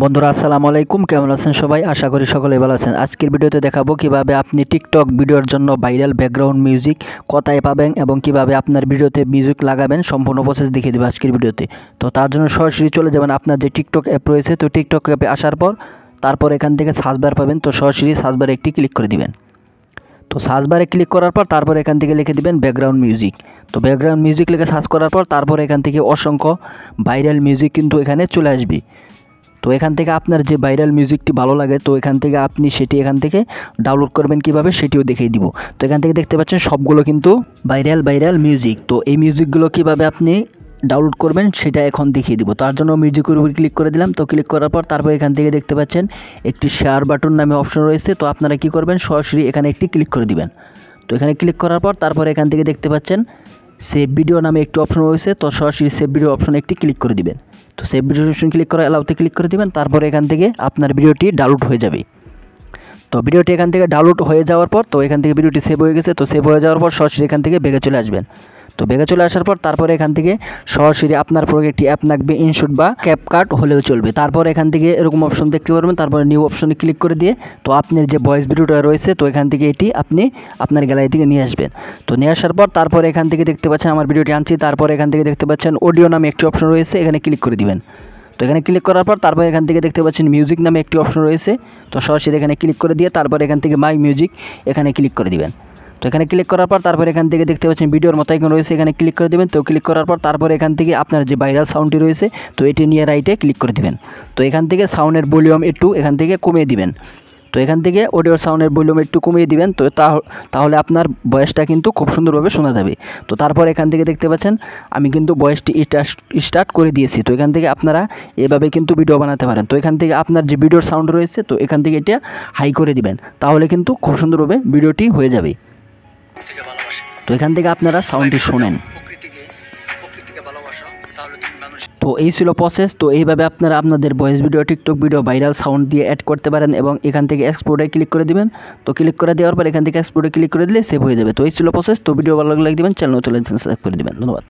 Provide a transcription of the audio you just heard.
বন্ধুরা আসসালামু আলাইকুম, কেমন আছেন সবাই? আশা করি সকলেই ভালো আছেন। আজকের ভিডিওতে দেখাবো কিভাবে আপনি টিকটক ভিডিওর জন্য ভাইরাল ব্যাকগ্রাউন্ড মিউজিক কোথায় পাবেন এবং কিভাবে আপনার ভিডিওতে মিউজিক লাগাবেন, সম্পূর্ণ প্রসেস দেখিয়ে দেবো আজকের ভিডিওতে। তো তার জন্য সরাসরি চলে যাবেন আপনার যে টিকটক অ্যাপ রয়েছে। তো টিকটক অ্যাপে আসার পর তারপর এখান থেকে সার্চ বার পাবেন। তো সরাসরি সার্চ বারে একটি ক্লিক করে দিবেন। তো সার্চ বারে ক্লিক করার পর তারপর এখান থেকে লিখে দিবেন ব্যাকগ্রাউন্ড মিউজিক। তো ব্যাকগ্রাউন্ড মিউজিক লিখে সার্চ করার পর তারপর এখান থেকে অসংখ্য ভাইরাল মিউজিক কিন্তু এখানে চলে আসবে। তো এখান থেকে আপনার যে ভাইরাল মিউজিকটি ভালো লাগে তো এখান থেকে আপনি সেটি এখান থেকে ডাউনলোড করবেন কিভাবে সেটিও দেখিয়ে দিব। তো এখান থেকে দেখতে পাচ্ছেন সবগুলো কিন্তু ভাইরাল মিউজিক। তো এই মিউজিকগুলো কিভাবে আপনি ডাউনলোড করবেন সেটা এখন দেখিয়ে দিব। তার জন্য মিউজিকের উপর ক্লিক করে দিলাম। তো ক্লিক করার পর তারপর এখান থেকে দেখতে পাচ্ছেন একটি শেয়ার বাটন নামে অপশন রয়েছে। তো আপনারা কি করবেন, সরাসরি এখানে একটি ক্লিক করে দিবেন। তো এখানে ক্লিক করার পর তারপর এখান থেকে দেখতে পাচ্ছেন সেভ ভিডিও নামে একটি অপশন রয়েছে। তো সরাসরি সেভ ভিডিও অপশনে একটি ক্লিক করে দিবেন। তো সেভ ভিডিও অপশন ক্লিক করে অ্যালাউতে ক্লিক করে দিবেন। তারপরে এখান থেকে আপনার ভিডিওটি ডাউনলোড হয়ে যাবে। তো ভিডিওটি এখান থেকে ডাউনলোড হয়ে যাওয়ার পর তো এখান থেকে ভিডিওটি সেভ হয়ে গেছে। তো সেভ হয়ে যাওয়ার পর সরাসরি এখান থেকে ব্যাগে চলে আসবেন। তো ব্যাগে চলে আসার পর তারপরে এখান থেকে সরাসরি আপনার পরে একটি অ্যাপ লাগবে, ইনশুট বা ক্যাপকাট হলেও চলবে। তারপর এখান থেকে এরকম অপশন দেখতে পারবেন। তারপরে নিউ অপশনে ক্লিক করে দিয়ে তো আপনার যে ভয়েস ভিডিওটা রয়েছে তো এখান থেকে এটি আপনি আপনার গ্যালারি থেকে নিয়ে আসবেন। তো নিয়ে আসার পর তারপরে এখান থেকে দেখতে পাচ্ছেন আমার ভিডিওটি আনছি। তারপর এখান থেকে দেখতে পাচ্ছেন অডিও নামে একটি অপশন রয়েছে, এখানে ক্লিক করে দিবেন। তো এখানে ক্লিক করার পর তারপর এখান থেকে দেখতে পাচ্ছেন মিউজিক নামে একটি অপশন রয়েছে। তো সরাসরি এখানে ক্লিক করে দিয়ে তারপর এখান থেকে মাই মিউজিক এখানে ক্লিক করে দিবেন। তো এখানে ক্লিক করার পর তারপর এখান থেকে দেখতে পাচ্ছেন ভিডিওর মতো আইকন রয়েছে, এখানে ক্লিক করে দেবেন। তো ক্লিক করার পর তারপর এখান থেকে আপনার যে ভাইরাল সাউন্ডটি রয়েছে তো এটি নিয়ে রাইটে ক্লিক করে দিবেন। তো এখান থেকে সাউন্ডের ভলিউম একটু এখান থেকে কমিয়ে দিবেন। তো এখান থেকে অডিওর সাউন্ডের ভলিউম একটু কমিয়ে দিবেন। তো তাহলে আপনার ভয়েসটা কিন্তু খুব সুন্দরভাবে শোনা যাবে। তো তারপর এখান থেকে দেখতে পাচ্ছেন আমি কিন্তু ভয়েসটি স্টার্ট করে দিয়েছি। তো এখান থেকে আপনারা এভাবে কিন্তু ভিডিও বানাতে পারেন। তো এখান থেকে আপনার যে ভিডিওর সাউন্ড রয়েছে তো এখান থেকে এটা হাই করে দিবেন, তাহলে কিন্তু খুব সুন্দরভাবে ভিডিওটি হয়ে যাবে। তো এখান থেকে আপনারা সাউন্ডটি শোনেন। তো এই ছিল প্রসেস। তো এইভাবে আপনারা আপনাদের voice video, TikTok video viral sound দিয়ে অ্যাড করতে পারেন এবং এখান থেকে এক্সপোর্টে ক্লিক করে দিবেন। তো ক্লিক করে দেওয়ার পর এখান থেকে এক্সপোর্টে ক্লিক করে দিলে সেভ হয়ে যাবে। তো এই ছিল প্রসেস। তো ভিডিও ভালো লাগলে লাইক দিবেন, চ্যানেল সাবস্ক্রাইব করে দিবেন। ধন্যবাদ।